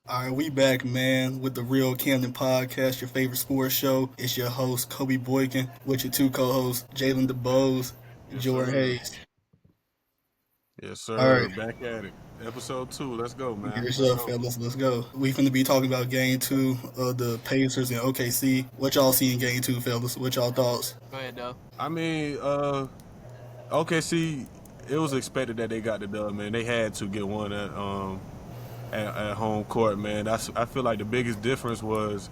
All right, we back, man, with the Real Camden Podcast, your favorite sports show. It's your host, Kobe Boykin, with your two co-hosts, Jalen DeBose and Yes, Jordan sir. Hayes. Yes, All right, sir. Back at it. Episode 2. Let's go, get man. yourself, fellas. Let's go. We finna be talking about game two of the Pacers and OKC. What y'all see in game two, fellas? What y'all thoughts? Go ahead, though. I mean, OKC, it was expected that they got the dub, man. They had to get one at home court, man. I feel like the biggest difference was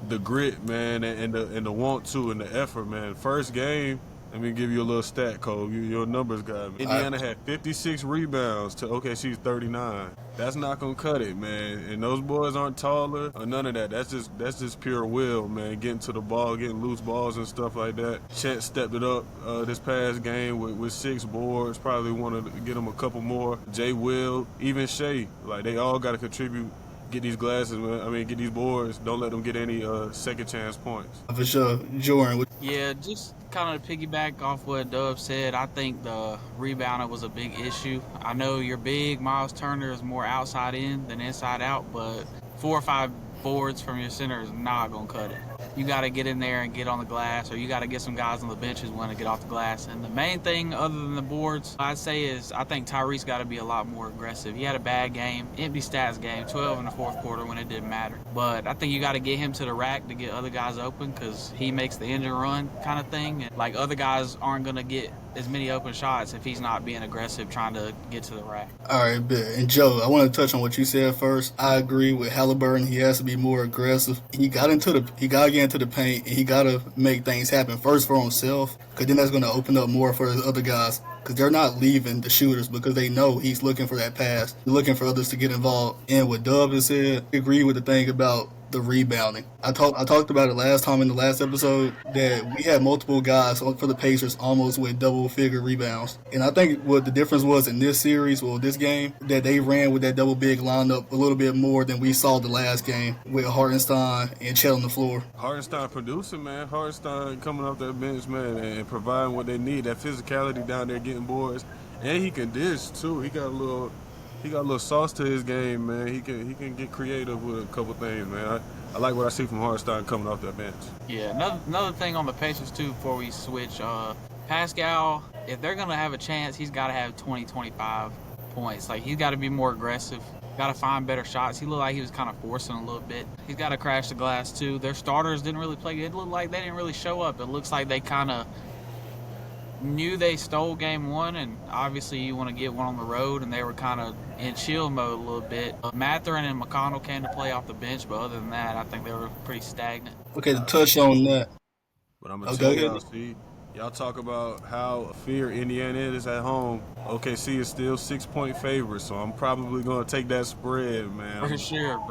the grit, man, and the want to and the effort, man. First game, let me give you a little stat code. Your numbers guy. Indiana had 56 rebounds to OKC's 39. That's not gonna cut it, man. And those boys aren't taller or none of that. That's just pure will, man. Getting to the ball, getting loose balls and stuff like that. Chet stepped it up this past game with 6 boards. Probably want to get him a couple more. Jay Will, even Shea, like they all got to contribute. Get these glasses, man. I mean, get these boards. Don't let them get any second chance points. For sure. Jordan, Yeah, just kind of to piggyback off what Dub said, I think the rebounding was a big issue. I know you're big. Miles Turner is more outside in than inside out, but 4 or 5 boards from your center is not going to cut it. You got to get in there and get on the glass, or you got to get some guys on the benches want to get off the glass. And the main thing, other than the boards, I'd say is I think Tyrese got to be a lot more aggressive. He had a bad game, empty stats game, 12 in the fourth quarter when it didn't matter. But I think you got to get him to the rack to get other guys open because he makes the engine run kind of thing. And like other guys aren't going to get as many open shots if he's not being aggressive trying to get to the rack. all right, bet. And Joe, I want to touch on what you said first. I agree with Halliburton. He has to be more aggressive. He got to get into the paint, and he got to make things happen first for himself, because then that's going to open up more for the other guys, because they're not leaving the shooters because they know he's looking for that pass, looking for others to get involved. And what Dub has said, I agree with the thing about the rebounding. I talked about it last time in the last episode that we had multiple guys for the Pacers almost with double figure rebounds. And I think what the difference was in this series, well, this game, that they ran with that double big lineup a little bit more than we saw the last game with Hartenstein and Chet on the floor. Hartenstein producing, man. Hartenstein coming off that bench, man, and providing what they need. That physicality down there, getting boards, and he can dish too. He got a little sauce to his game, man. He can get creative with a couple things, man. I like what I see from Hartenstein coming off that bench. Yeah, another thing on the Pacers, too, before we switch. Pascal, if they're going to have a chance, he's got to have 20, 25 points. Like, he's got to be more aggressive. Got to find better shots. He looked like he was kind of forcing a little bit. He's got to crash the glass, too. Their starters didn't really play. It looked like they didn't really show up. It looks like they kind of knew they stole game one, and obviously you want to get one on the road, and they were kind of in chill mode a little bit. Mathurin and McConnell came to play off the bench, but other than that, I think they were pretty stagnant. Okay, to touch on that. But I'm gonna tell y'all, see, y'all talk about how fear Indiana is at home. OKC is still 6-point favorite, so I'm probably gonna take that spread, man. For sure.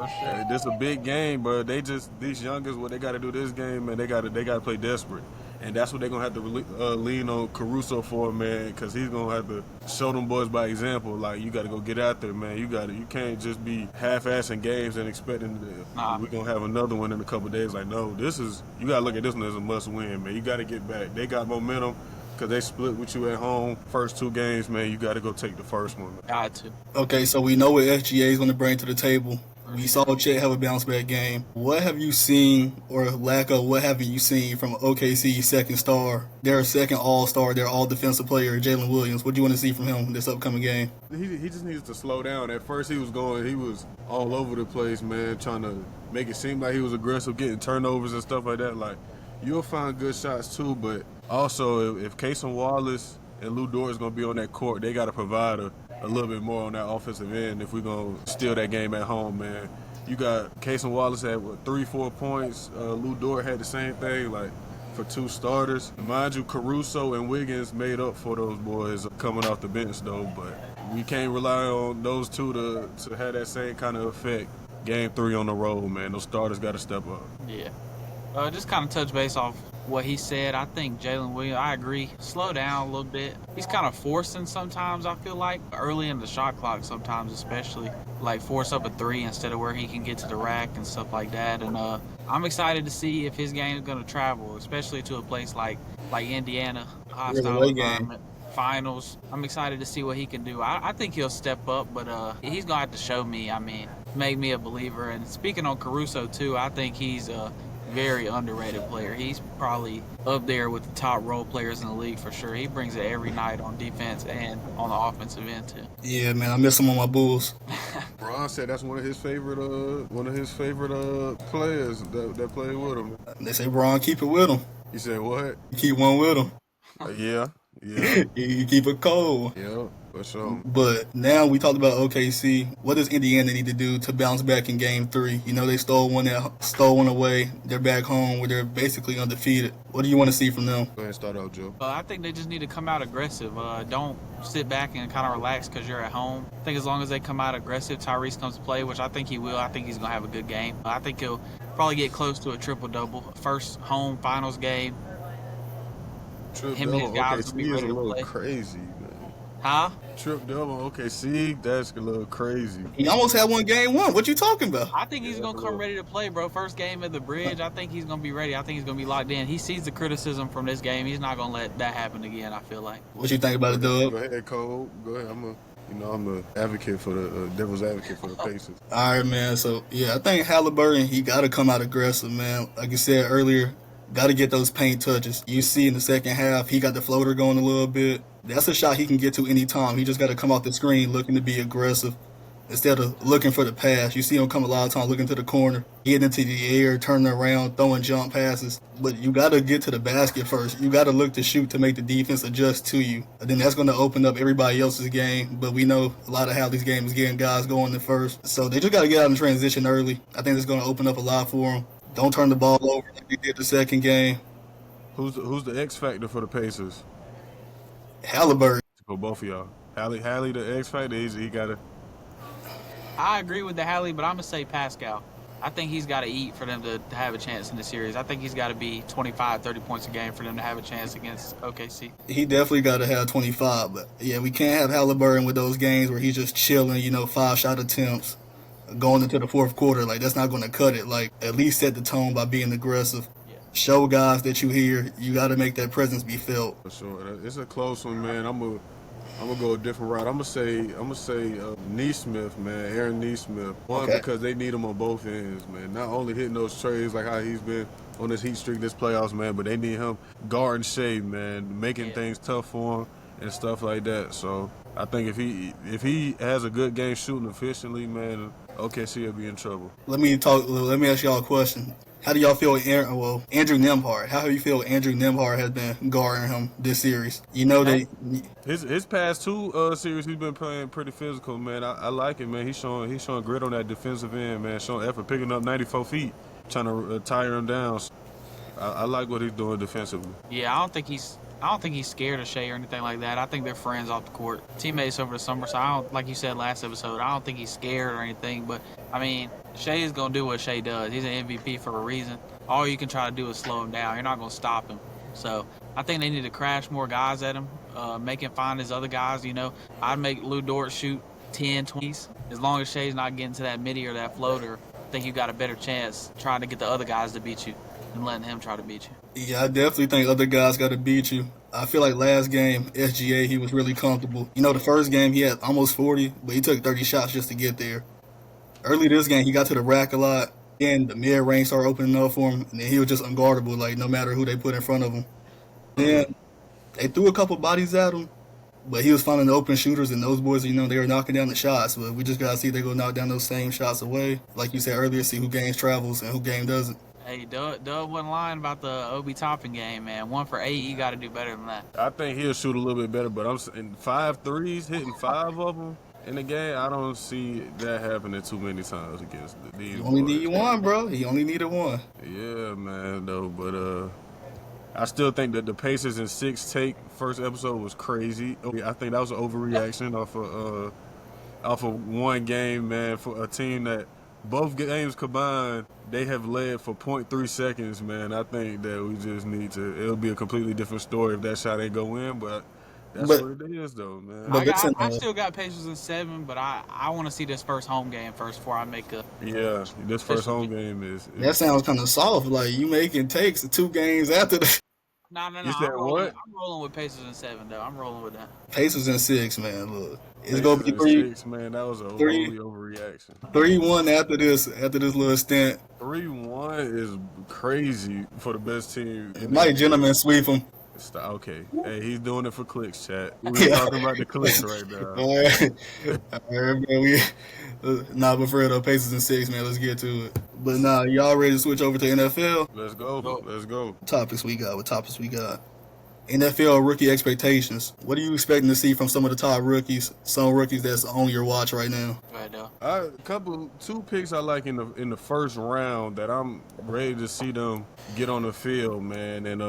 This a big game, but these youngers, what they got to do this game, man, they got to play desperate. And that's what they're going to have to lean on Caruso for, man, because he's going to have to show them boys by example. Like, you got to go get out there, man. You can't just be half-assing games and expecting we're going to have another one in a couple of days. Like, no, you got to look at this one as a must-win, man. You got to get back. They got momentum because they split with you at home. First 2 games, man, you got to go take the first one. Got to. Okay, so we know what SGA is going to bring to the table. We saw Chet have a bounce back game. What have you seen, or lack of what haven't you seen from OKC's second star, their second all-star, their all-defensive player, Jalen Williams? What do you want to see from him this upcoming game? He just needs to slow down. At first he was all over the place, man, trying to make it seem like he was aggressive, getting turnovers and stuff like that. Like, you'll find good shots too, but also if Cason Wallace and Lou Dort is going to be on that court, they got to provide a little bit more on that offensive end if we're going to steal that game at home, man. You got Cason Wallace had, 3-4 points. Lou Dort had the same thing, like, for 2 starters. Mind you, Caruso and Wiggins made up for those boys coming off the bench, though, but we can't rely on those two to have that same kind of effect. Game 3 on the road, man. Those starters got to step up. Yeah. Just kind of touch base off what he said. I think Jalen Williams, I agree, slow down a little bit. He's kind of forcing sometimes, I feel like, early in the shot clock sometimes, especially. Like force up a 3 instead of where he can get to the rack and stuff like that. And I'm excited to see if his game is going to travel, especially to a place like Indiana, hostile environment. Finals. I'm excited to see what he can do. I think he'll step up, but he's going to have to show me. I mean, made me a believer. And speaking on Caruso too, I think he's a very underrated player. He's probably up there with the top role players in the league for sure. He brings it every night on defense and on the offensive end too. Yeah, man, I miss him on my Bulls. Bron said that's one of his favorite players that played with him. They say, Bron, keep it with him. He said what? Keep one with him. Yeah. You keep it cold. Yeah, for sure. But now we talked about OKC. What does Indiana need to do to bounce back in Game 3? You know, they stole one away. They're back home where they're basically undefeated. What do you want to see from them? Go ahead and start out, Joe. I think they just need to come out aggressive. Don't sit back and kind of relax because you're at home. I think as long as they come out aggressive, Tyrese comes to play, which I think he will. I think he's going to have a good game. I think he'll probably get close to a triple-double. First home finals game. Him and his guys will be ready to play. Crazy, man. Huh? Trip double, OKC, that's a little crazy. He almost had one Game 1. What you talking about? I think he's going to come ready to play, bro. First game at the Bridge, I think he's going to be ready. I think he's going to be locked in. He sees the criticism from this game. He's not going to let that happen again, I feel like. What you think about it, Doug? Go ahead, Cole. Go ahead. I'm a advocate for the devil's advocate for the Pacers. All right, man. So, yeah, I think Halliburton, he got to come out aggressive, man. Like you said earlier, got to get those paint touches. You see in the second half, he got the floater going a little bit. That's a shot he can get to any time. He just got to come off the screen looking to be aggressive instead of looking for the pass. You see him come a lot of times looking to the corner, getting into the air, turning around, throwing jump passes. But you got to get to the basket first. You got to look to shoot to make the defense adjust to you. And then that's going to open up everybody else's game. But we know a lot of how these games getting guys going in first. So they just got to get out in transition early. I think it's going to open up a lot for them. Don't turn the ball over like they did the second game. Who's the X factor for the Pacers? Halliburton. For both of y'all. Hallie the X factor, he got to. I agree with the Hallie, but I'm going to say Pascal. I think he's got to eat for them to have a chance in the series. I think he's got to be 25, 30 points a game for them to have a chance against OKC. He definitely got to have 25. But, yeah, we can't have Halliburton with those games where he's just chilling, 5-shot attempts going into the fourth quarter. Like, that's not going to cut it. Like, at least set the tone by being aggressive. Yeah. Show guys that you here. You got to make that presence be felt. For sure. It's a close one, man. I'm gonna go a different route. I'm gonna say Nesmith, man, Aaron Nesmith. One, because they need him on both ends, man. Not only hitting those trades like how he's been on this heat streak this playoffs, man, but they need him guarding Shea, man, making things tough for him and stuff like that. So I think if he has a good game shooting efficiently, man, OKC will be in trouble. Let me ask y'all a question. How do y'all feel Andrew Nembhard? How do you feel Andrew Nembhard has been guarding him this series? His past two series he's been playing pretty physical, man. I like it, man. He's showing grit on that defensive end, man. Showing effort, picking up 94 feet, trying to tire him down. I like what he's doing defensively. Yeah, I don't think he's scared of Shea or anything like that. I think they're friends off the court, teammates over the summer. So I don't, like you said last episode, I don't think he's scared or anything. But I mean, Shea is gonna do what Shea does. He's an MVP for a reason. All you can try to do is slow him down. You're not gonna stop him. So I think they need to crash more guys at him, make him find his other guys. I'd make Lou Dort shoot 10, 20s. As long as Shea's not getting to that midi or that floater, I think you got a better chance trying to get the other guys to beat you than letting him try to beat you. Yeah, I definitely think other guys got to beat you. I feel like last game, SGA, he was really comfortable. The first game he had almost 40, but he took 30 shots just to get there. Early this game, he got to the rack a lot, and the mid-range started opening up for him, and then he was just unguardable, like, no matter who they put in front of him. Then they threw a couple bodies at him, but he was finding the open shooters, and those boys, they were knocking down the shots, but we just got to see if they go knock down those same shots away. Like you said earlier, see who games travels and who game doesn't. Hey, Doug wasn't lying about the Obi Toppin game, man. 1 for 8, you got to do better than that. I think he'll shoot a little bit better, but I'm saying 5 threes, hitting 5 of them in the game. I don't see that happening too many times against these. You only need one, bro. He only needed one. Yeah, man, though. But I still think that the Pacers in 6 take first episode was crazy. I think that was an overreaction off of one game, man, for a team that both games combined, they have led for 0.3 seconds, man. I think that we just need to – it'll be a completely different story if that shot ain't go in, but that's what it is, though, man. I still got Pacers in 7, but I want to see this first home game first before I make a – Yeah, this first home game is – That sounds kind of soft. Like, you making takes 2 games after the – No. You said what? I'm rolling with Pacers in 7, though. I'm rolling with that. Pacers in 6, man. Look, It's gonna Pacers be and 6, man. That was a three, totally overreaction. 3-1 after this little stint. 3-1 is crazy for the best team in It the might NBA. gentlemen sweep them. Okay. Hey, he's doing it for clicks, chat. We're Yeah. talking about the clicks right now. All right. All right, man. But for real though, Pacers and 6, man. Let's get to it. But nah, y'all ready to switch over to NFL Let's go. Let's go. topics we got? What topics we got? NFL rookie expectations. What are you expecting to see from some of the top rookies? Some rookies that's on your watch right now. Right now. Two picks I like in the first round that I'm ready to see them get on the field, man. And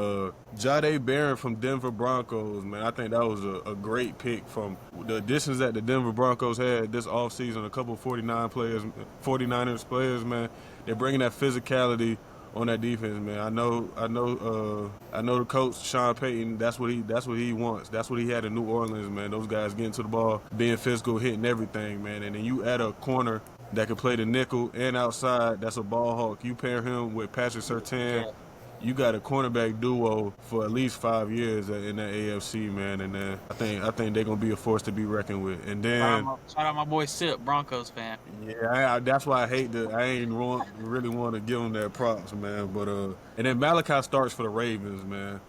Jahdae Barron from Denver Broncos, man. I think that was a great pick from the additions that the Denver Broncos had this offseason. A couple of 49ers players, man. They're bringing that physicality on that defense, man. I know the coach Sean Payton. That's what he wants. That's what he had in New Orleans, man. Those guys getting to the ball, being physical, hitting everything, man. And then you add a corner that can play the nickel and outside. That's a ball hawk. You pair him with Patrick Surtain. You got a cornerback duo for at least 5 years in that AFC, man. And I think they're gonna be a force to be reckoned with. And then Shout out my boy Sip, Broncos fan. yeah, that's why I ain't really want to give them that props, man. But and then Malachi Starks for the Ravens, man.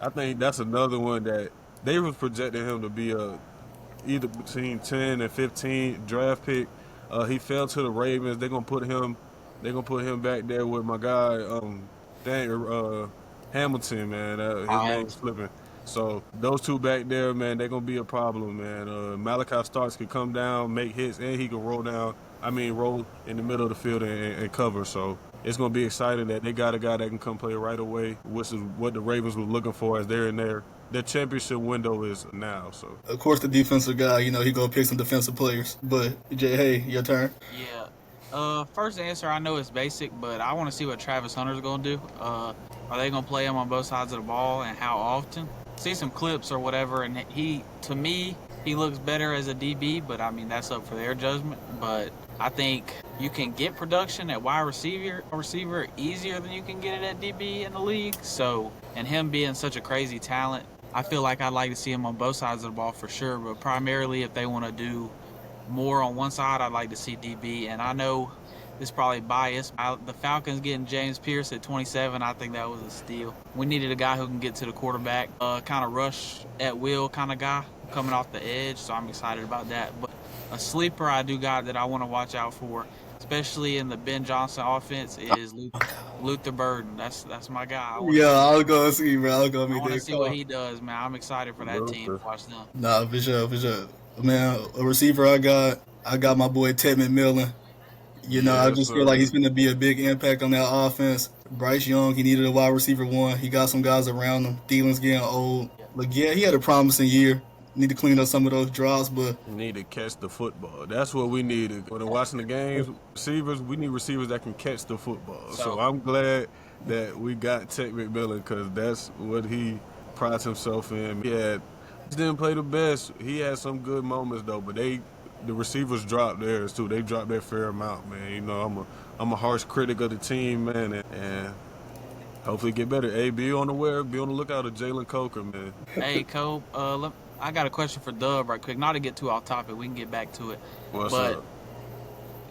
I think that's another one that they was projecting him to be either between 10 and 15 draft pick. He fell to the Ravens. They're gonna put him back there with my guy Hamilton, man. His name's flipping. So those two back there, man, they're gonna be a problem, man. Malachi Starks can come down, make hits, and he can roll in the middle of the field and cover. So it's gonna be exciting that they got a guy that can come play right away, which is what the Ravens were looking for as they're in their championship window is now. So Of course, the defensive guy, he gonna pick some defensive players. But Jay, hey, your turn. Yeah. First answer, I know it's basic, but I want to see what Travis Hunter's going to do. Are they going to play him on both sides of the ball and how often? See some clips or whatever, and to me, he looks better as a DB, but I mean, that's up for their judgment. But I think you can get production at wide receiver easier than you can get it at DB in the league. So, and him being such a crazy talent, I feel like I'd like to see him on both sides of the ball for sure, but primarily if they want to do more on one side, I'd like to see DB. And I know this is probably biased. The Falcons getting James Pierce at 27, I think that was a steal. We needed a guy who can get to the quarterback, kind of rush at will kind of guy coming off the edge, so I'm excited about that. But a sleeper I do got that I want to watch out for, especially in the Ben Johnson offense, is Luther Burden. That's my guy. I was gonna see, bro. I was gonna I want to see what he does, man. I'm excited for that team to watch them. Nah, for sure. Man, a receiver I got my boy Ted McMillan. I just feel like he's going to be a big impact on that offense. Bryce Young, he needed a wide receiver one. He got some guys around him. Thielen's getting old. But yeah, he had a promising year. Need to clean up some of those drops, but need to catch the football. That's what we needed. When watching the games, we need receivers that can catch the football. So I'm glad that we got Ted McMillan because that's what he prides himself in. He didn't play the best. He had some good moments though, but the receivers dropped theirs too. They dropped their fair amount, man. I'm a harsh critic of the team, man, and hopefully get better. Hey, be on the lookout of Jalen Coker, man. Hey, Cole, I got a question for Dub right quick. Not to get too off topic, we can get back to it. What's up?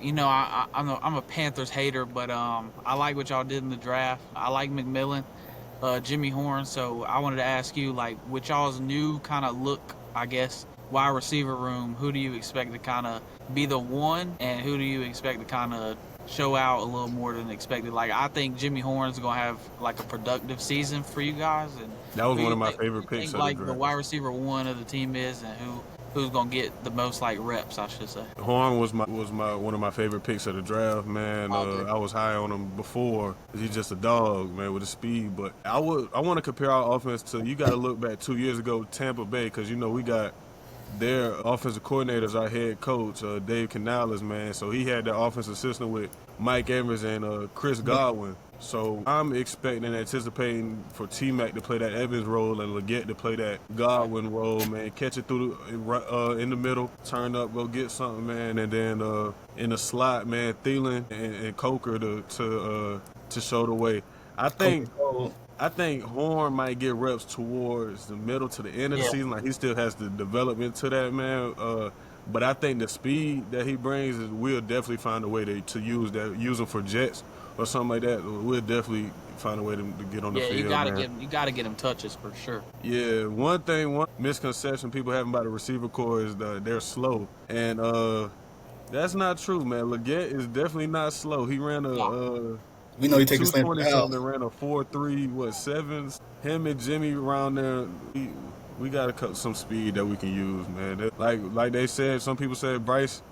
I'm a Panthers hater, but I like what y'all did in the draft. I like McMillan. Jimmy Horn, so I wanted to ask you, like, with y'all's new kind of look, I guess, wide receiver room, who do you expect to kind of be the one, and who do you expect to kind of show out a little more than expected? Like, I think Jimmy Horn's going to have, like, a productive season for you guys. And that was one of my favorite picks. Like, the wide receiver one of the team is, and who's gonna get the most like reps, I should say. Horn was one of my favorite picks of the draft, man. I was high on him before. He's just a dog, man, with his speed. But I want to compare our offense to, you got to look back 2 years ago, Tampa Bay, because we got their offensive coordinators, our head coach, Dave Canales, man. So he had the offensive assistant with Mike Evans and Chris Godwin. So I'm anticipating for T-Mac to play that Evans role and Leggett to play that Godwin role, man. Catch it through in the middle, turn up, go get something, man. And then in the slot, man, Thielen and Coker to show the way. I think Horn might get reps towards the middle to the end of the season. Like, he still has to develop into that, man. But I think the speed that he brings is we'll definitely find a way to use him for jets or something like that. We'll definitely find a way to get on the Yeah, field. you gotta get him touches for sure. Yeah, one misconception people have about the receiver core is they're slow, and that's not true, man. Leggett is definitely not slow. He ran We know he takes a slam 220 for something, house. ran a 4.3 sevens. Him and Jimmy around there. We got some speed that we can use, man. Like they said, some people said Bryce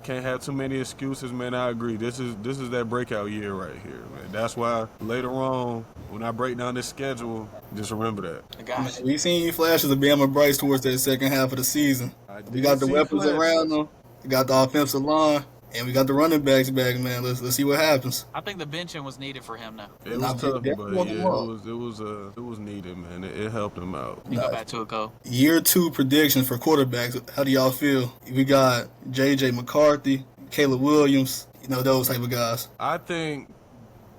can't have too many excuses, man. I agree. This is that breakout year right here, man. That's why later on, when I break down this schedule, just remember that. I got you. We seen flashes of Bama Bryce towards that second half of the season. We got the weapons around them. We got the offensive line. And we got the running backs back, man. Let's see what happens. I think the benching was needed for him now. It was tough, but yeah, it was needed, man. It helped him out. You go back to it, Cole. Year 2 predictions for quarterbacks. How do y'all feel? We got J.J. McCarthy, Caleb Williams, those type of guys. I think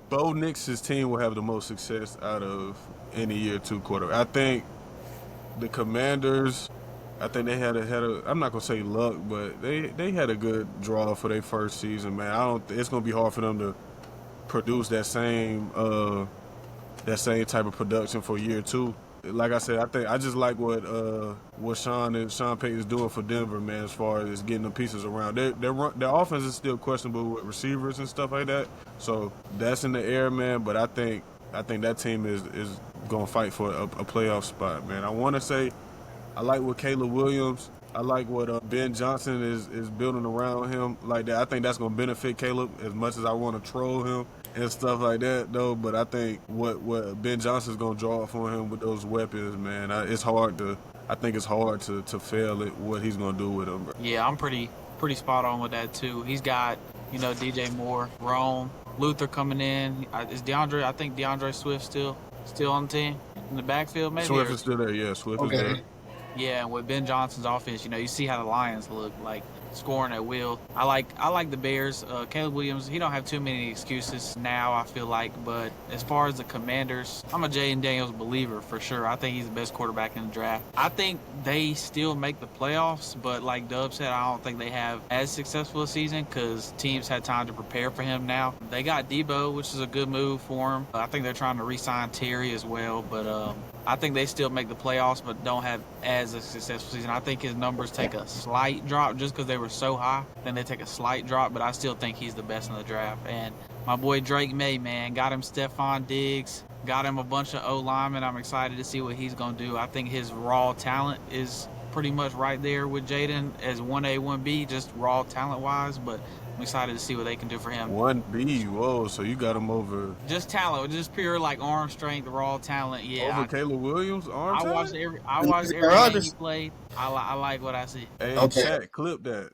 Bo Nix's team will have the most success out of any year 2 quarterback. I think the Commanders, I think they had a I'm not gonna say luck, but they had a good draw for their first season, man. It's gonna be hard for them to produce that same type of production for year 2. Like I said, I just like what Sean Payton is doing for Denver, man, as far as getting the pieces around. Their offense is still questionable with receivers and stuff like that. So that's in the air, man, but I think that team is gonna fight for a playoff spot, man. I wanna say I like what Caleb Williams, I like what Ben Johnson is building around him like that. I think that's going to benefit Caleb as much as I want to troll him and stuff like that, though. But I think what Ben Johnson's going to draw for him with those weapons, man, I think it's hard to fail at what he's going to do with them. Yeah, I'm pretty spot on with that, too. He's got, DJ Moore, Rome, Luther coming in. I think DeAndre Swift still on the team in the backfield, maybe? Swift is still there, yeah. Swift is there. Yeah, and with Ben Johnson's offense, you see how the Lions look like scoring at will. I like the Bears. Caleb Williams, he don't have too many excuses now, I feel like. But as far as the Commanders, I'm a Jayden Daniels believer for sure. I think he's the best quarterback in the draft. I think they still make the playoffs, but like Dub said, I don't think they have as successful a season because teams had time to prepare for him now. They got Debo, which is a good move for him. I think they're trying to re-sign Terry as well, but I think they still make the playoffs, but don't have as a successful season. I think his numbers take a slight drop just because they were so high. Then they take a slight drop, but I still think he's the best in the draft. And my boy Drake May, man, got him Stephon Diggs, got him a bunch of O-linemen. I'm excited to see what he's going to do. I think his raw talent is pretty much right there with Jayden as 1A, 1B, just raw talent-wise, but I'm excited to see what they can do for him. 1B, whoa, so you got him over... Just talent, just pure arm strength, raw talent, yeah. Over Caleb Williams, talent? I watched every game he played. I like what I see. Hey, okay. Chat, clip that.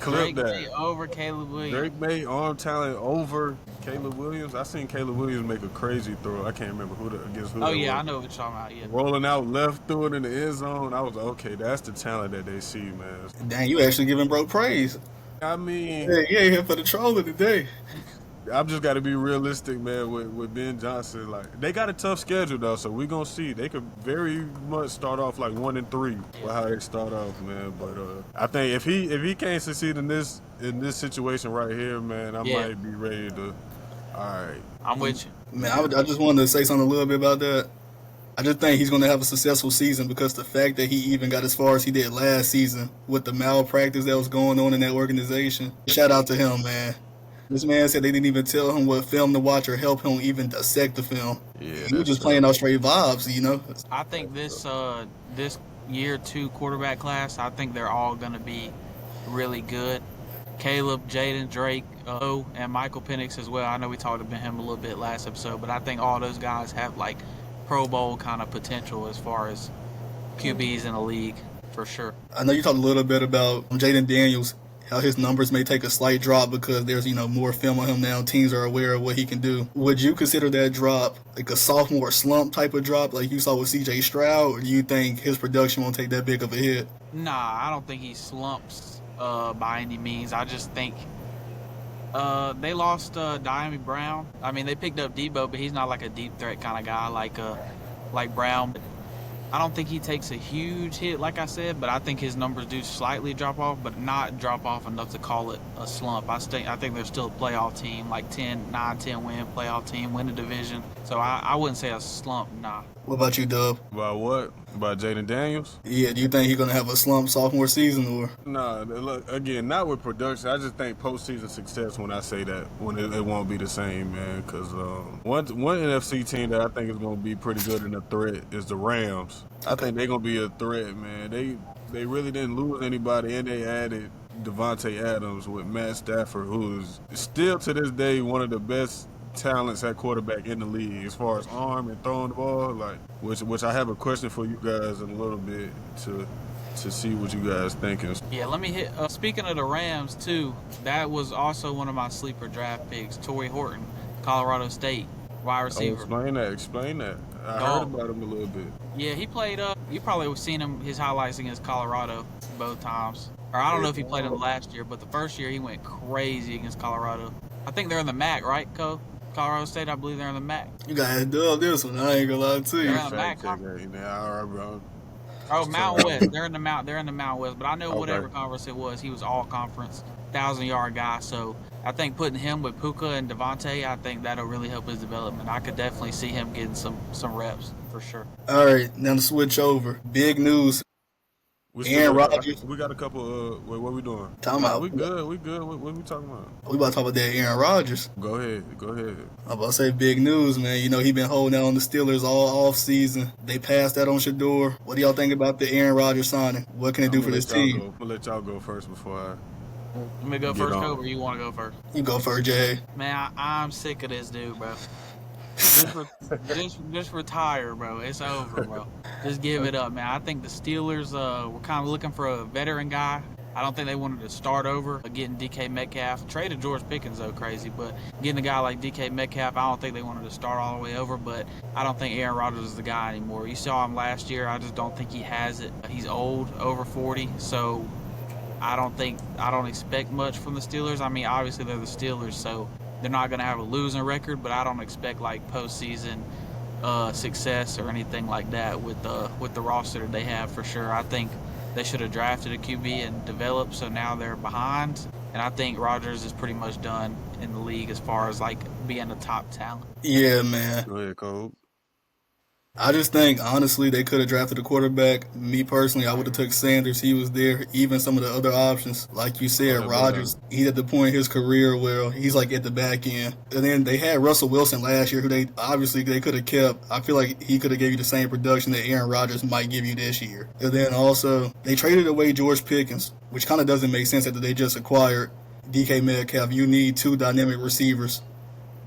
Drake May over Caleb Williams. Drake May arm talent over Caleb Williams. I seen Caleb Williams make a crazy throw. I can't remember against who. Oh yeah, I know what you're talking about. Yeah, rolling out left through it in the end zone. I was like, okay, that's the talent that they see, man. Dang, you actually giving bro praise. I mean, yeah, here for the troll of the day. I've just got to be realistic, man, with Ben Johnson. Like, they got a tough schedule, though, so we're going to see. They could very much start off like 1-3 with how they start off, man. But I think if he can't succeed in this situation right here, man, I might be ready to, all right. I'm with you. Man, I just wanted to say something a little bit about that. I just think he's going to have a successful season because the fact that he even got as far as he did last season with the malpractice that was going on in that organization. Shout out to him, man. This man said they didn't even tell him what film to watch or help him even dissect the film. Yeah, he was just playing out straight vibes, I think this year 2 quarterback class, I think they're all going to be really good. Caleb, Jayden, Drake, and Michael Penix as well. I know we talked about him a little bit last episode, but I think all those guys have like Pro Bowl kind of potential as far as QBs in the league, for sure. I know you talked a little bit about Jayden Daniels, how his numbers may take a slight drop because there's, more film on him now. Teams are aware of what he can do. Would you consider that drop like a sophomore slump type of drop like you saw with C.J. Stroud, or do you think his production won't take that big of a hit? Nah, I don't think he slumps by any means. I just think they lost Dyami Brown. I mean, they picked up Debo, but he's not like a deep threat kind of guy like Brown. I don't think he takes a huge hit, like I said, but I think his numbers do slightly drop off, but not drop off enough to call it a slump. I think they're still a playoff team, like 9-10 win playoff team, win the division. So I wouldn't say a slump, nah. What about you, Dub? About what? About Jaden Daniels? Yeah, do you think he's gonna have a slump sophomore season or? Nah, look, again, not with production. I just think postseason success when I say that, when it won't be the same, man. Because one NFC team that I think is going to be pretty good in a threat is the Rams. I think they're going to be a threat, man. They really didn't lose anybody, and they added Devontae Adams with Matt Stafford, who's still to this day one of the best talents at quarterback in the league as far as arm and throwing the ball, like which I have a question for you guys in a little bit to see what you guys thinking. Yeah, let me hit. Speaking of the Rams too, that was also one of my sleeper draft picks, Torrey Horton, Colorado State wide receiver. Explain that. I Dog. heard about him a little bit. Yeah, he played. You probably have seen his highlights against Colorado both times. Or I don't know if he played him last year, but the first year he went crazy against Colorado. I think they're in the MAC, right, Colorado State, I believe they're in the MAC. You gotta dub this one. I ain't gonna lie to you. They're in the MAC. Oh, Mountain West. They're in the Mountain West. But I know whatever conference it was, he was all conference, 1,000-yard guy. So I think putting him with Puka and Devontae, I think that'll really help his development. I could definitely see him getting some reps for sure. All right, now to switch over. Big news. Aaron Rodgers. We got a couple. What we doing? Time out. We good. What we talking about? We about to talk about that Aaron Rodgers. Go ahead. I'm about to say big news, man. You know, he been holding out on the Steelers all off season. They passed that on Shador. What do y'all think about the Aaron Rodgers signing? What can it do for this team? I'm gonna let y'all go first before I. Let me go first, Kobe, or you want to go first? You go first, Jay. Man, I'm sick of this dude, bro. Just retire, bro. It's over, bro. Just give it up, man. I think the Steelers were kind of looking for a veteran guy. I don't think they wanted to start over getting DK Metcalf. Traded George Pickens, though, crazy. But getting a guy like DK Metcalf, I don't think they wanted to start all the way over. But I don't think Aaron Rodgers is the guy anymore. You saw him last year. I just don't think he has it. He's old, over 40. So I don't expect much from the Steelers. I mean, obviously they're the Steelers, so they're not going to have a losing record, but I don't expect like postseason success or anything like that with the roster that they have for sure. I think they should have drafted a QB and developed, so now they're behind. And I think Rodgers is pretty much done in the league as far as like being a top talent. Yeah, man. Go ahead, Cole. I just think, honestly, they could have drafted a quarterback. Me, personally, I would have took Sanders. He was there. Even some of the other options. Like you said, Rodgers, he's at the point in his career where he's like at the back end. And then they had Russell Wilson last year, who they could have kept. I feel like he could have gave you the same production that Aaron Rodgers might give you this year. And then also, they traded away George Pickens, which kind of doesn't make sense after they just acquired DK Metcalf. You need two dynamic receivers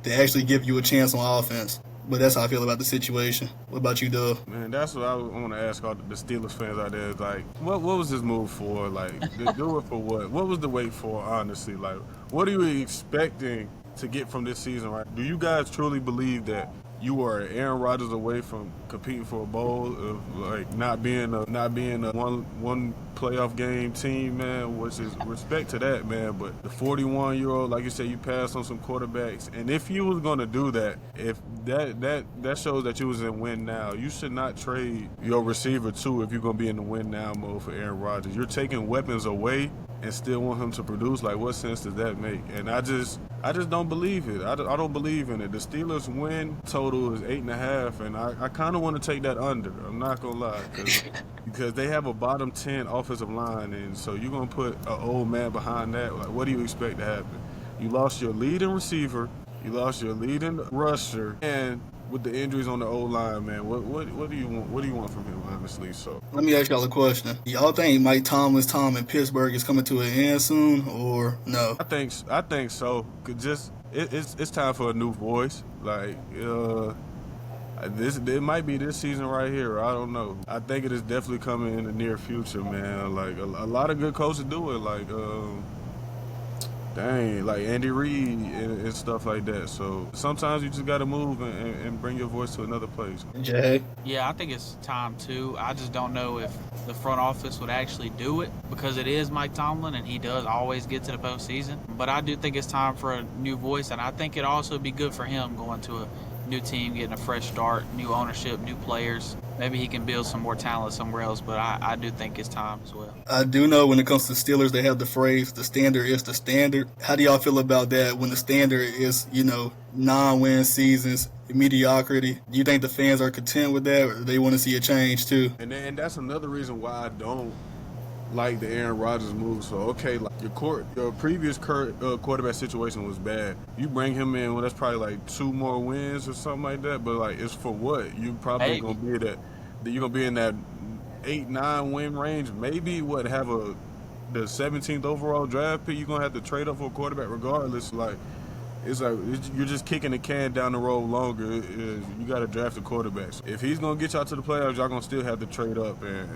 to actually give you a chance on offense. But that's how I feel about the situation. What about you, Dub? Man, that's what I want to ask all the Steelers fans out there. Is like, what was this move for? Like, do it for what? What was the wait for, honestly? Like, what are you expecting to get from this season, right? Do you guys truly believe that you are Aaron Rodgers away from competing for a bowl, of like not being a one playoff game team, man? Which is respect to that, man. But the 41-year-old, like you said, you passed on some quarterbacks, and if you was gonna do that, if that shows that you was in win now. You should not trade your receiver too if you're gonna be in the win now mode for Aaron Rodgers. You're taking weapons away and still want him to produce. Like, what sense does that make? And I just don't believe it. I don't believe in it. The Steelers win total is 8.5, and I kind of want to take that under. I'm not gonna lie, because they have a bottom 10 offensive line, and so you're gonna put an old man behind that. Like, what do you expect to happen? You lost your leading receiver, you lost your leading rusher, and with the injuries on the O-line, man, what do you want? What do you want from him, honestly? So let me ask y'all a question. Y'all think Mike Tomlin's time in Pittsburgh is coming to an end soon, or no? I think so. It's time for a new voice. Like it might be this season right here. I don't know. I think it is definitely coming in the near future, man. Like a lot of good coaches do it. Like like Andy Reid and stuff like that. So sometimes you just got to move and bring your voice to another place. Jay? Yeah, I think it's time too. I just don't know if the front office would actually do it because it is Mike Tomlin and he does always get to the postseason. But I do think it's time for a new voice, and I think it'd also be good for him going to new team getting a fresh start, new ownership, new players. Maybe he can build some more talent somewhere else, but I do think it's time as well. I do know when it comes to Steelers, they have the phrase, the standard is the standard. How do y'all feel about that when the standard is, non-win seasons, mediocrity? Do you think the fans are content with that, or do they want to see a change too? And that's another reason why I don't like the Aaron Rodgers move. So, okay, like your previous quarterback situation was bad. You bring him in, well, that's probably like 2 more wins or something like that. But like, it's for what? You probably gonna be you're gonna be in that 8-9 win range. Maybe have the 17th overall draft pick. You're gonna have to trade up for a quarterback regardless. Like, you're just kicking the can down the road longer. You got to draft a quarterback. So if he's gonna get y'all to the playoffs, y'all gonna still have to trade up and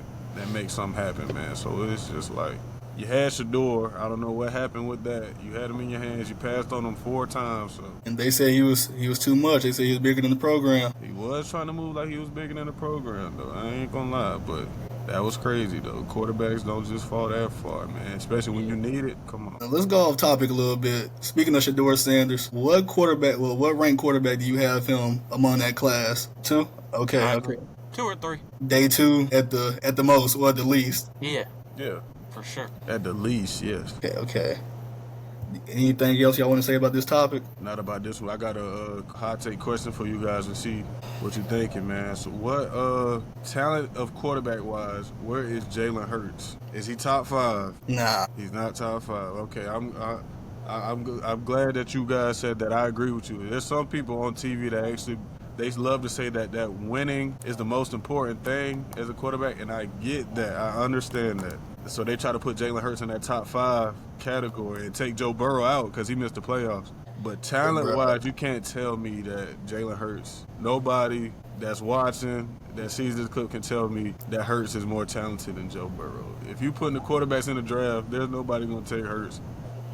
make something happen, man. So it's just like, you had Shador. I don't know what happened with that. You had him in your hands. You passed on him 4 times. So. And they say he was too much. They say he was bigger than the program. He was trying to move like he was bigger than the program, though. I ain't gonna lie, but that was crazy, though. Quarterbacks don't just fall that far, man. Especially when you need it. Come on. Now, let's go off topic a little bit. Speaking of Shador Sanders, what ranked quarterback do you have him among that class? 2? Okay. 2 or 3. Day 2 at the most, or at the least. Yeah. Yeah. For sure. At the least, yes. Okay. Anything else y'all want to say about this topic? Not about this one. I got a hot take question for you guys to see what you're thinking, man. So, what talent of quarterback wise, where is Jalen Hurts? Is he top 5? Nah. He's not top 5. Okay, I'm glad that you guys said that. I agree with you. There's some people on TV that actually they love to say that winning is the most important thing as a quarterback, and I get that. I understand that. So they try to put Jalen Hurts in that top 5 category and take Joe Burrow out because he missed the playoffs. But talent-wise, you can't tell me that Jalen Hurts, nobody that's watching, that sees this clip can tell me that Hurts is more talented than Joe Burrow. If you putting the quarterbacks in the draft, there's nobody going to take Hurts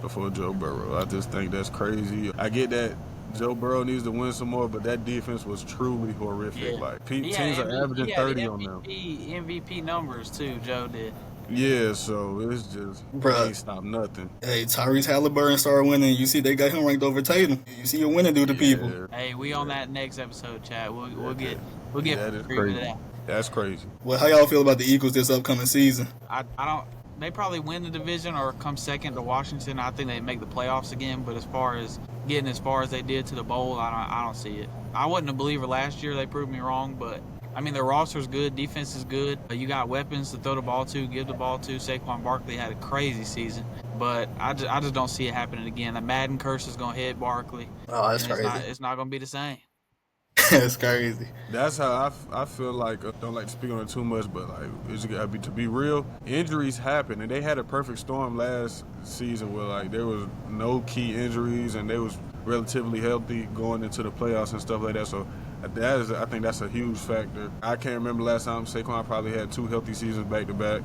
before Joe Burrow. I just think that's crazy. I get that Joe Burrow needs to win some more, but that defense was truly horrific. Yeah. Like, teams are averaging 30 on them. MVP numbers, too, Joe did. Yeah, so it's just, they ain't stop nothing. Hey, Tyrese Halliburton started winning. You see, they got him ranked over Tatum. You see, you're winning due to people. Hey, we on that next episode, Chad. We'll get that is crazy. To that. That's crazy. Well, how y'all feel about the Eagles this upcoming season? I don't. They probably win the division or come second to Washington. I think they make the playoffs again. But as far as getting as far as they did to the bowl, I don't see it. I wasn't a believer last year. They proved me wrong, but. I mean, their roster's good, defense is good. You got weapons to throw the ball to, give the ball to. Saquon Barkley had a crazy season, but I just don't see it happening again. The Madden curse is going to hit Barkley. Oh, that's crazy. It's not going to be the same. That's crazy. That's how I feel like, don't like to speak on it too much, but like, it's gotta be, to be real, injuries happen, and they had a perfect storm last season where like there was no key injuries and they was relatively healthy going into the playoffs and stuff like that. So I think that's a huge factor. I can't remember last time Saquon probably had 2 healthy seasons back to back.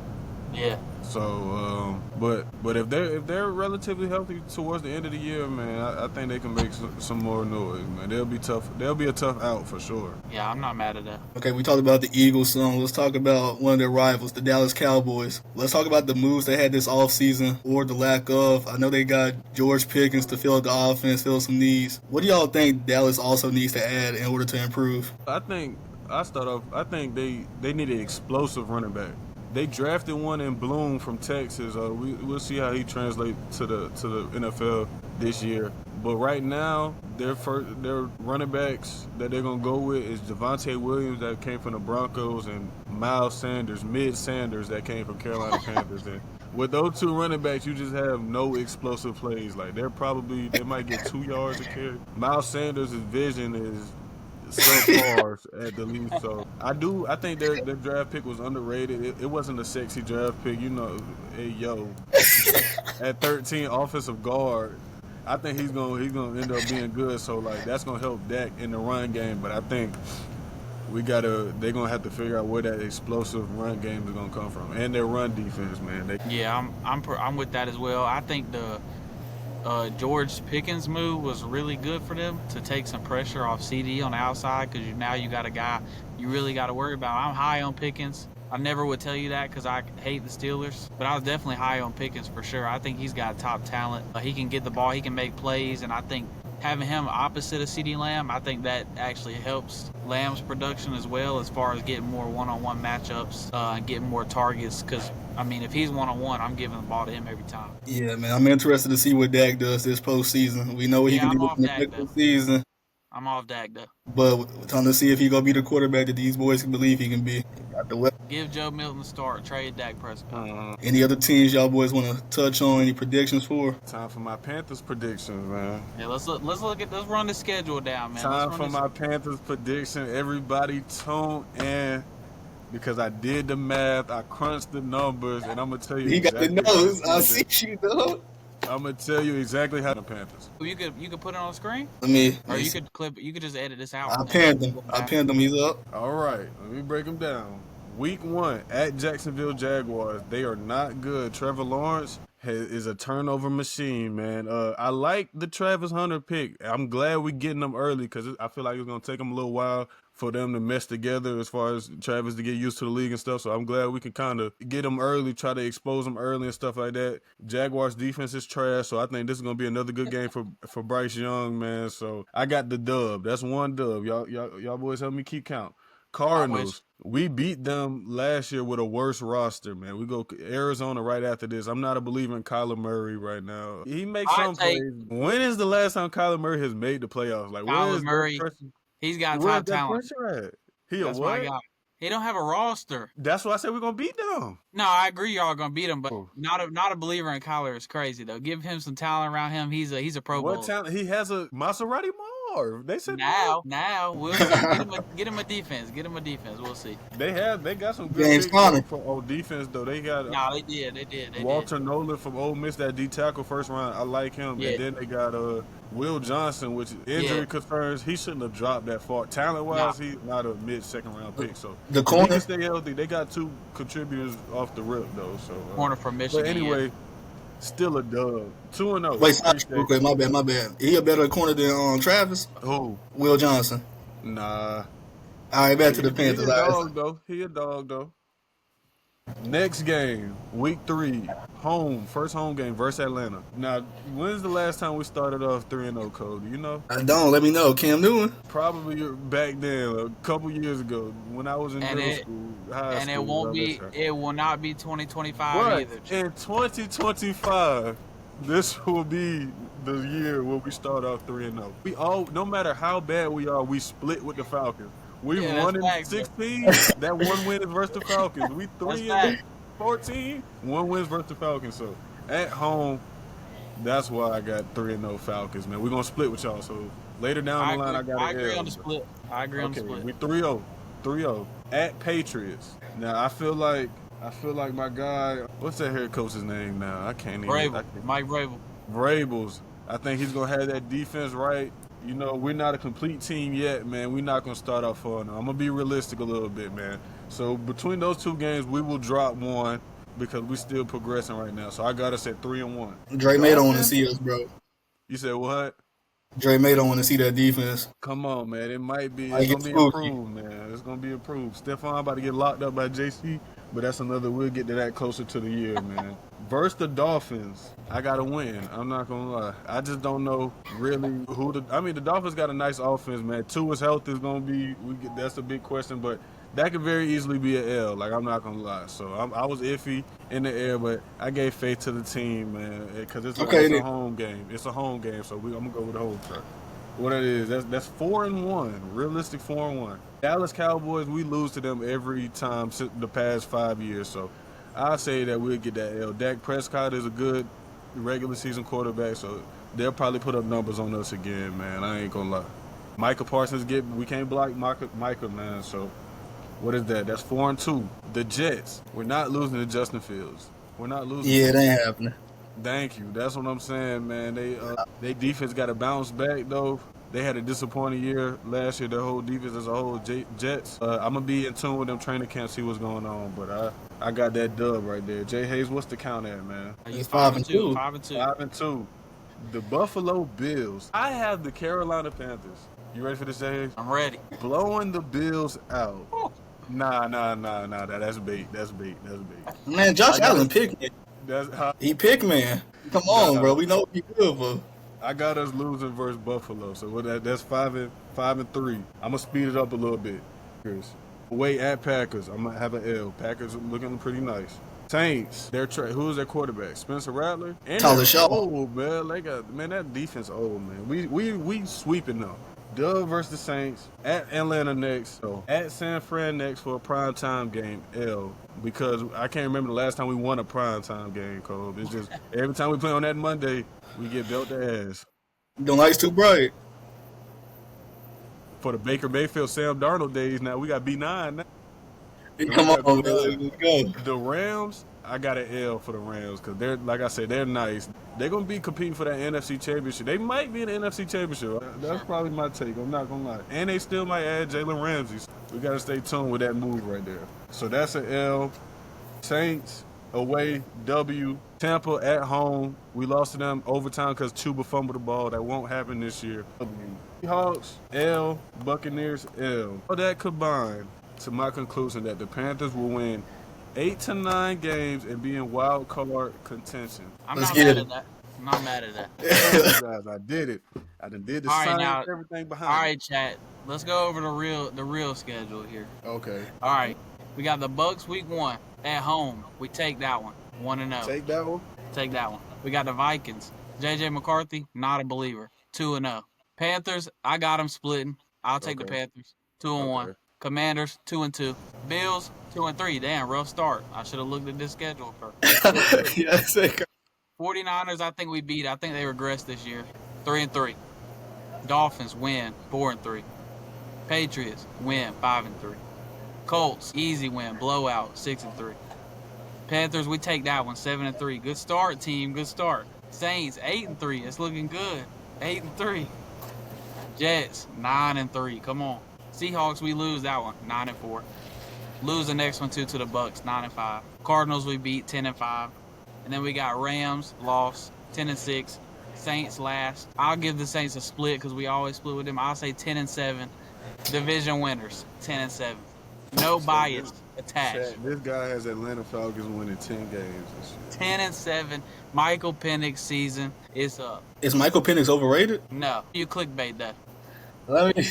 Yeah. So, but if they're relatively healthy towards the end of the year, man, I think they can make some more noise, man. They'll be tough. They'll be a tough out for sure. Yeah, I'm not mad at that. Okay, we talked about the Eagles some. Let's talk about one of their rivals, the Dallas Cowboys. Let's talk about the moves they had this offseason, or the lack of. I know they got George Pickens to fill the offense, fill some needs. What do y'all think Dallas also needs to add in order to improve? I think they need an explosive running back. They drafted one in Bloom from Texas. We'll see how he translates to the NFL this year. But right now, their running backs that they're gonna go with is Javonte Williams that came from the Broncos and Miles Sanders, that came from Carolina Panthers. And with those 2 running backs, you just have no explosive plays. Like they might get 2 yards a carry. Miles Sanders' vision is so far at the least. So I think their draft pick was underrated. It wasn't a sexy draft pick, at 13 offensive guard. I think he's gonna end up being good. So like that's gonna help Dak in the run game. But I think they're gonna have to figure out where that explosive run game is gonna come from, and their run defense, man. I'm with that as well. I think the George Pickens move was really good for them to take some pressure off CD on the outside, because now you got a guy you really got to worry about. I'm high on Pickens. I never would tell you that because I hate the Steelers, but I was definitely high on Pickens for sure. I think he's got top talent. He can get the ball, he can make plays, and I think having him opposite of CeeDee Lamb, I think that actually helps Lamb's production as well, as far as getting more one-on-one matchups and getting more targets. Because, I mean, if he's one-on-one, I'm giving the ball to him every time. Yeah, man, I'm interested to see what Dak does this postseason. We know what he Yeah, can I'm do off in the Dak, regular though. season, I'm off Dak, though. but we're trying to see if he gonna be the quarterback that these boys can believe he can be. Got the weapon. Give Joe Milton a start. Trade Dak Prescott. Any other teams y'all boys want to touch on? Any predictions for? Time for my Panthers predictions, man. Yeah, let's run the schedule down, man. Time for my Panthers prediction. Everybody tune in because I did the math. I crunched the numbers, and I'm gonna tell you. He got the nose. I see you, dog. I'm gonna tell you exactly how the Panthers. You could put it on the screen, Let me. or you could clip. You could just edit this out. I pinned him. He's up. All right, let me break them down. Week 1 at Jacksonville Jaguars. They are not good. Trevor Lawrence is a turnover machine, man. I like the Travis Hunter pick. I'm glad we're getting them early because I feel like it's going to take them a little while for them to mesh together as far as Travis to get used to the league and stuff. So I'm glad we can kind of get them early, try to expose them early and stuff like that. Jaguars defense is trash, so I think this is going to be another good game for Bryce Young, man. So I got the dub. That's one dub. Y'all boys help me keep count. Cardinals, we beat them last year with a worse roster, man. We go Arizona right after this. I'm not a believer in Kyler Murray right now. He makes some plays. When is the last time Kyler Murray has made the playoffs? Like, Kyler Murray, he's got top talent. He a what? He don't have a roster. That's why I said we're gonna beat them. No, I agree, y'all gonna beat him, but not a believer in Kyler is crazy though. Give him some talent around him. He's a Pro Bowler. What talent? He has a Maserati Marv. They said now we'll see. Get him a defense. Get him a defense. We'll see. They got some good James Conner for defense though. They got they did. Walter Nolan from Ole Miss, that D tackle first round. I like him. Yeah. And then they got Will Johnson, which injury concerns. He shouldn't have dropped that far. Talent wise, he's not a mid-second round pick. So the corner, he can stay healthy. They got 2 contributors off the rip though. So corner from Michigan. But anyway, still a dub. 2-0. Wait, okay, my bad. He a better corner than Travis? Who? Will Johnson. Nah. All right, back to the Panthers. He a dog though. Next game, week 3, first home game versus Atlanta. Now, when's the last time we started off 3-0, Cody? You know? I don't. Let me know. Cam Newton? Probably back then, a couple years ago, when I was in middle school, high school. And it will not be 2025 either. In 2025, this will be the year where we start off 3-0. No matter how bad we are, we split with the Falcons. We won in 16. That one win is versus the Falcons. We 3-14. One wins versus the Falcons. So at home, that's why I got 3-0 Falcons, man. We're gonna split with y'all. So later down the line, I agree on the split. On the split. We 3-0. 3-0 at Patriots. Now I feel like my guy. What's that head coach's name now? I can't even. Mike Vrabel. Vrabels. I think he's gonna have that defense right. You know, we're not a complete team yet, man. We're not going to start off 4-0. I'm going to be realistic a little bit, man. So between those 2 games, we will drop 1 because we're still progressing right now. So I got us at 3-1. Dre May don't want to see us, bro. You said what? Dre May don't want to see that defense. Come on, man. It might be. It's going to be improved, man. It's going to be improved. Stephon about to get locked up by JC, but that's another. We'll get to that closer to the year, man. Versus the Dolphins, I got to win. I'm not going to lie. I just don't know really the Dolphins got a nice offense, man. Tua is healthy. Is going to be, that's a big question, but that could very easily be an L. Like, I'm not going to lie. So I was iffy in the air, but I gave faith to the team, man, because it's a home game. It's a home game, so I'm going to go with the whole truck. What it is, that's 4-1, realistic 4-1. Dallas Cowboys, we lose to them every time since the past 5 years, so I say that we'll get that L. Dak Prescott is a good regular season quarterback, so they'll probably put up numbers on us again, man. I ain't gonna lie. Micah Parsons we can't block Micah, man. So what is that? That's 4-2. The Jets, we're not losing to Justin Fields. We're not losing. Yeah, it ain't happening. Thank you. That's what I'm saying, man. They defense got to bounce back though. They had a disappointing year last year. Their whole defense as a whole, Jets. I'm gonna be in tune with them training camp, see what's going on. But I got that dub right there. Jay Hayes, what's the count at, man? He's 5-2. 5-2. The Buffalo Bills. I have the Carolina Panthers. You ready for this, Jay Hayes? I'm ready. Blowing the Bills out. Nah. That's bait. Man, Josh Allen picked me. He picked, man. Come on, bro. We know what he good for. I got us losing versus Buffalo, so that's 5-3. I'm gonna speed it up a little bit. Away at Packers, I'm gonna have an L. Packers looking pretty nice. Saints, who's their quarterback? Spencer Rattler. And Tyler they're Shaw. old, man. That defense old, man. We sweeping them. Dub versus the Saints, at Atlanta next, so at San Fran next for a primetime game, L. Because I can't remember the last time we won a primetime game, Cole. It's just every time we play on that Monday, we get dealt the ass. The light's too bright. For the Baker Mayfield, Sam Darnold days now, we got B9 now. Come on, man. Let's go. The Rams, I got an L for the Rams because they're, like I said, they're nice. They're going to be competing for that NFC Championship. They might be in the NFC Championship. That's probably my take. I'm not going to lie. And they still might add Jalen Ramsey. We got to stay tuned with that move right there. So that's an L. Saints, away, W. Tampa at home. We lost to them overtime because Chuba fumbled the ball. That won't happen this year. Seahawks, L. Buccaneers, L. All that combined to my conclusion that the Panthers will win 8 to 9 games and be in wild card contention. I'm Let's not get mad it. at that. I'm not mad at that. Guys, I did it. I done did the All right, science, now- everything behind All it. right, chat. Let's go over the real schedule here. Okay. All right, we got the Bucks week 1 at home. We take that one, 1-0. Take that one. Take that one. We got the Vikings. JJ McCarthy, not a believer, 2-0. Panthers, I got them splitting. I'll take the Okay. Panthers, 2-1. Okay. Commanders, 2-2. Bills, 2-3. Damn, rough start. I should have looked at this schedule first. Yes, 49ers, I think we beat. I think they regressed this year, 3-3. Dolphins win, 4-3. Patriots win, 5-3. Colts, easy win, blowout, 6-3. Panthers, we take that one, 7-3. Good start, team. Good start. Saints, 8-3. It's looking good. 8-3. Jets, 9-3. Come on. Seahawks, we lose that one, 9-4. Lose the next one too to the Bucks, 9-5. Cardinals, we beat, 10-5. And then we got Rams, lost, 10-6. Saints last. I'll give the Saints a split because we always split with them. I'll say 10-7. Division winners, 10-7. No bias attached. This guy has Atlanta Falcons winning 10 games this year. 10-7. Michael Penix season is up. Is Michael Penix overrated? No, you clickbait that. Let me.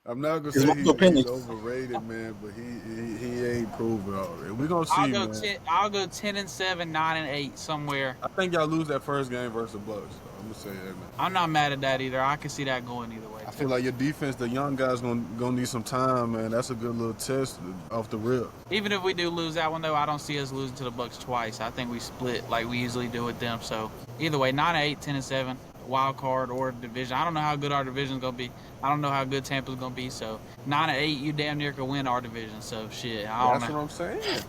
I'm not gonna It's say Michael he's Penix. overrated, man, but he ain't proven already. We're gonna see, I'll go man. 10-7, 9-8 somewhere. I think y'all lose that first game versus the Bucks. So I'm gonna say that, man. I'm not mad at that either. I can see that going either way. I feel like your defense, the young guys, gonna need some time, man. That's a good little test off the rip. Even if we do lose that one though, I don't see us losing to the Bucks twice. I think we split like we usually do with them. So either way, 9-8, 10-7, wild card or division. I don't know how good our division's gonna be. I don't know how good Tampa's gonna be. So 9-8, you damn near could win our division. So shit, I don't That's know. what I'm saying.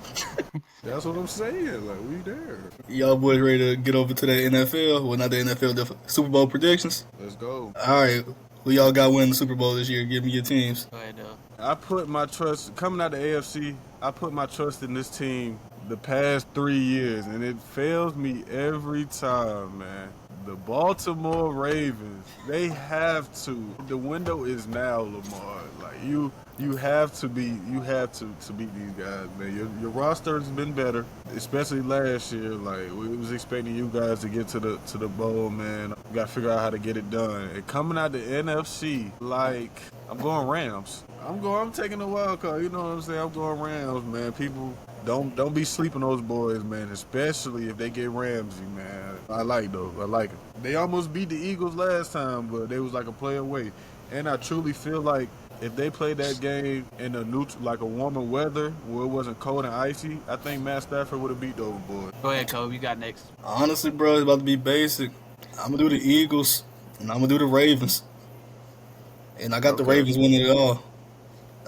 That's what I'm saying. Like, we there. Y'all boys ready to get over to the NFL? Well, not the NFL, the Super Bowl predictions. Let's go. All right, who y'all got winning the Super Bowl this year? Give me your teams. Go ahead, I put my trust, coming out of the AFC, I put my trust in this team the past 3 years, and it fails me every time, man. The Baltimore Ravens, they have to. The window is now, Lamar. Like, you have to beat these guys, man. Your roster has been better, especially last year. Like, we was expecting you guys to get to the bowl, man. You got to figure out how to get it done. And coming out the NFC, like, I'm going Rams. I'm taking the wild card. You know what I'm saying? I'm going Rams, man. People don't be sleeping those boys, man. Especially if they get Ramsey, man. I like those. I like them. They almost beat the Eagles last time, but they was like a play away. And I truly feel like if they played that game in a neutral, like a warmer weather where it wasn't cold and icy, I think Matt Stafford would have beat those boys. Go ahead, Kobe. You got next. Honestly, bro, it's about to be basic. I'm gonna do the Eagles, and I'm gonna do the Ravens. And I got the Okay. Ravens winning it all.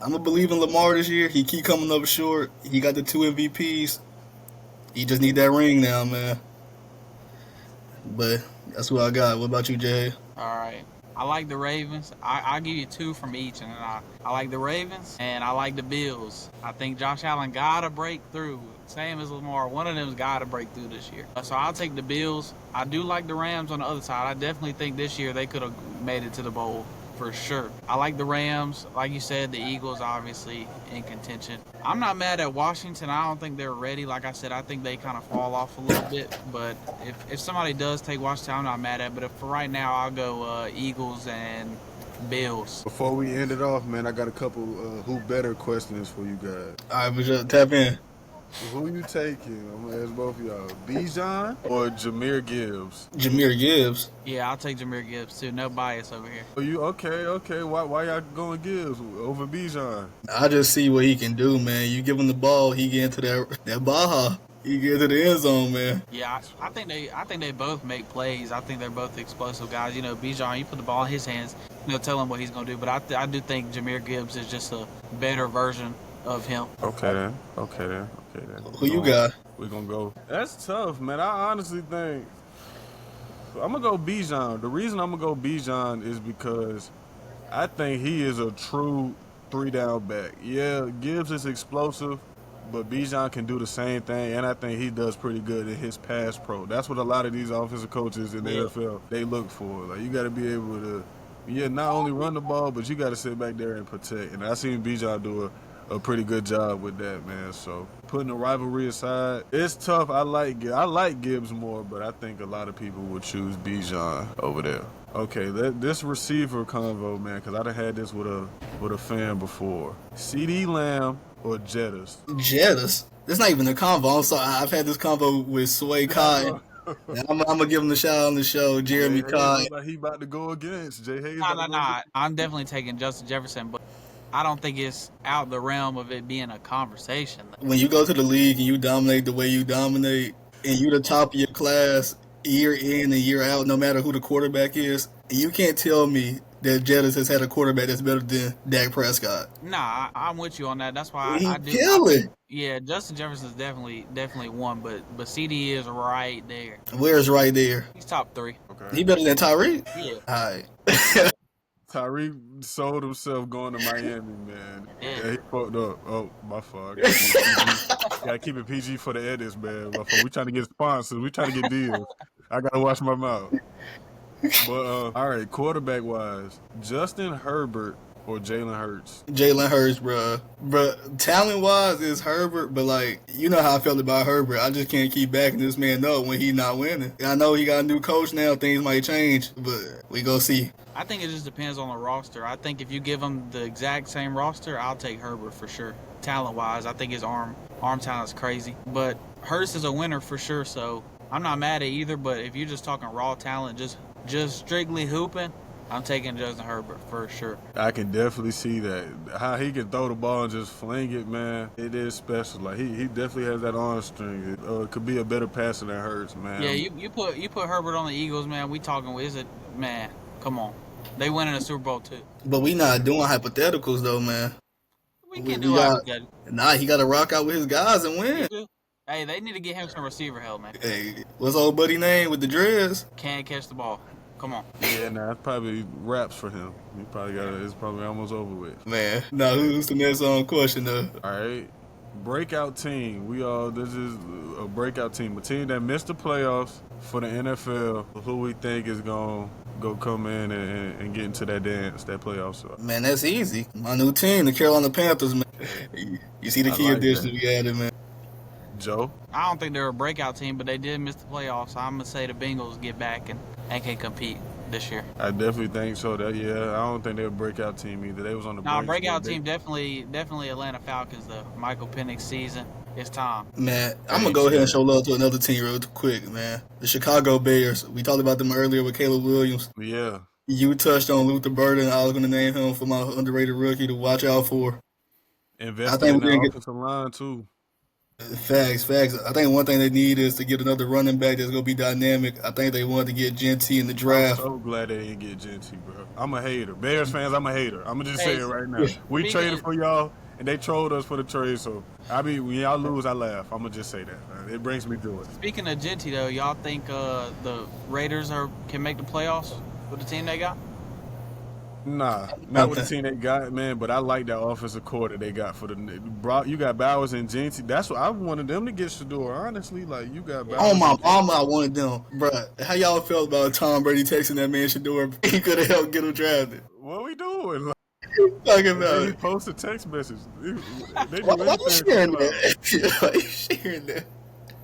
I'm gonna believe in Lamar this year. He keep coming up short. He got the 2 MVPs. He just need that ring now, man. But that's what I got. What about you, Jay? All right. I like the Ravens. I'll give you 2 from each. And then I like the Ravens and I like the Bills. I think Josh Allen got to break through. Same as Lamar. One of them's got to break through this year. So I'll take the Bills. I do like the Rams on the other side. I definitely think this year they could have made it to the bowl. for sure. I like the Rams. Like you said, the Eagles obviously in contention. I'm not mad at Washington. I don't think they're ready. Like I said, I think they kind of fall off a little bit. But if somebody does take Washington, I'm not mad at it. But for right now, I'll go Eagles and Bills. Before we end it off, man, I got a couple who better questions for you guys. All right, but just tap in. Who you taking? I'm gonna ask both of y'all. Bijan or Jahmyr Gibbs? Jahmyr Gibbs. Yeah, I'll take Jahmyr Gibbs too. No bias over here. Are you okay? Why y'all going Gibbs over Bijan? I just see what he can do, man. You give him the ball, he get into that Baja. He get to the end zone, man. Yeah, I think they both make plays. I think they're both explosive guys. You know, Bijan, you put the ball in his hands, tell him what he's gonna do. But I do think Jahmyr Gibbs is just a better version of him. Okay then. Who you got? We're gonna go. That's tough, man. I honestly think I'm gonna go Bijan. The reason I'm gonna go Bijan is because I think he is a true 3-down back. Yeah, Gibbs is explosive, but Bijan can do the same thing, and I think he does pretty good in his pass pro. That's what a lot of these offensive coaches in the NFL, they look for. Like, you got to be able to, not only run the ball, but you got to sit back there and protect. And I seen Bijan do a pretty good job with that, man. So putting the rivalry aside, it's tough. I like Gibbs more, but I think a lot of people would choose Bijan over there. Okay, this receiver convo, man, because I done had this with a fan before. CeeDee Lamb or Jettas? Jettas. That's not even a convo. I'm sorry. I've had this convo with Sway Cotton. I'm gonna give him the shout out on the show, Jeremy Cotton. Like he about to go against Jay Hayes. No. I'm definitely taking Justin Jefferson, but I don't think it's out the realm of it being a conversation. When you go to the league and you dominate the way you dominate, and you the top of your class year in and year out, no matter who the quarterback is, and you can't tell me that Jettas has had a quarterback that's better than Dak Prescott. Nah, I'm with you on that. That's why He I do. killing. Yeah, Justin Jefferson's definitely one, but CD is right there. Where's right there? He's top 3. Okay. He better than Tyreek? Yeah. All right. Tyreek sold himself going to Miami, man. Yeah. He fucked up. Oh, my fault. Gotta keep it PG for the edits, man. My fault. We trying to get sponsors. We trying to get deals. I gotta watch my mouth. But all right, quarterback wise, Justin Herbert or Jalen Hurts? Jalen Hurts, bruh. Bruh, talent-wise, is Herbert, but, like, you know how I felt about Herbert. I just can't keep backing this man up when he's not winning. I know he got a new coach now. Things might change, but we go see. I think it just depends on the roster. I think if you give him the exact same roster, I'll take Herbert for sure. Talent-wise, I think his arm talent is crazy. But Hurts is a winner for sure, so I'm not mad at either. But if you're just talking raw talent, just strictly hooping, I'm taking Justin Herbert for sure. I can definitely see that. How he can throw the ball and just fling it, man. It is special. Like he definitely has that arm strength. It could be a better passer than Hurts, man. Yeah, you put Herbert on the Eagles, man. We talking, is it, man? Come on, they winning a Super Bowl too. But we not doing hypotheticals, though, man. We can do that. Nah, he got to rock out with his guys and win. Hey, they need to get him some receiver help, man. Hey, what's old buddy name with the dreads? Can't catch the ball. Come on. Yeah, nah, it's probably raps for him. He probably it's probably almost over with. Man, now who's the next question, though? All right. Breakout team. This is a breakout team. A team that missed the playoffs for the NFL. Who we think is going to go come in and get into that dance, that playoff spot. Man, that's easy. My new team, the Carolina Panthers, man. You see the key additions we added, man. Joe? I don't think they're a breakout team, but they did miss the playoffs. So I'm going to say the Bengals get back and can compete this year. I definitely think so. I don't think they're a breakout team either. They was on the breakout team, definitely Atlanta Falcons, though. Michael Penix season. It's time. Man, I'm going to go ahead and show love to another team real quick, man. The Chicago Bears. We talked about them earlier with Caleb Williams. Yeah. You touched on Luther Burden. I was going to name him for my underrated rookie to watch out for. Invest in the offensive line, too. Facts. I think one thing they need is to get another running back that's going to be dynamic. I think they wanted to get Genty in the draft. I'm so glad they didn't get Genty, bro. I'm a hater. Bears fans, I'm a hater. I'm going to just say it right now. We traded for y'all, and they trolled us for the trade, so when y'all lose, I laugh. I'm going to just say that, man. It brings me joy. Speaking of Genty, though, y'all think the Raiders can make the playoffs with the team they got? Nah, not with the team they got, man. But I like that offensive core that they got for you got Bowers and Genty. That's what I wanted them to get Shador. Honestly, like you got Bowers. Oh my mama, I wanted them, bruh. How y'all felt about Tom Brady texting that man Shador? He could have helped get him drafted. Well, doing? Like, Talking and then he about. posts a text message. They do Why you anything for sharing clout. that? Why you sharing that?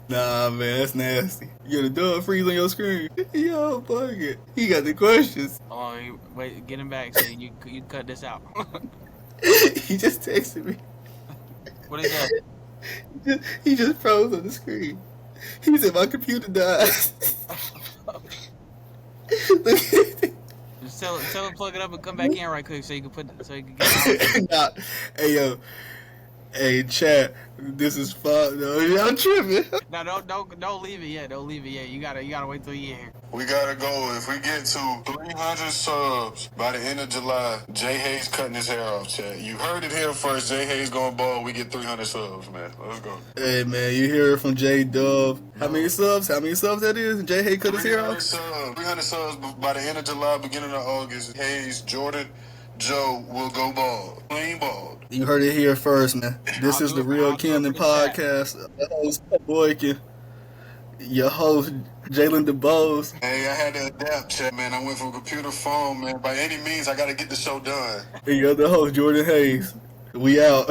Nah, man, that's nasty. You got a dog freeze on your screen. Yo, fuck it. He got the questions. Oh, wait, get him back so you cut this out. He just texted me. What is that? He just froze on the screen. He said my computer died. Just tell him plug it up and come back in right quick so you can get Nah. Hey yo. Hey chat. This is fun. No, y'all tripping. No, don't leave it yet. Don't leave it yet. You gotta wait till you here. We gotta go. If we get to 300 subs by the end of July, Jay Hayes cutting his hair off, chat. You heard it here first. Jay Hayes going bald. We get 300 subs, man. Let's go. Hey man, you hear it from J Dub. How many subs? How many subs that is? J Hay cut his hair 300 off? subs. 300 subs by the end of July, beginning of August. Hayes, Jordan, Joe will go bald. Clean bald. You heard it here first, man. This I'll is do the it- Real I'll do it Camden for the chat. podcast. The host, Boykin. Your host, Jalen DeBose. Hey, I had to adapt, chat, man. I went from computer phone, man. By any means, I gotta get the show done. And your other host, Jordan Hayes. We out.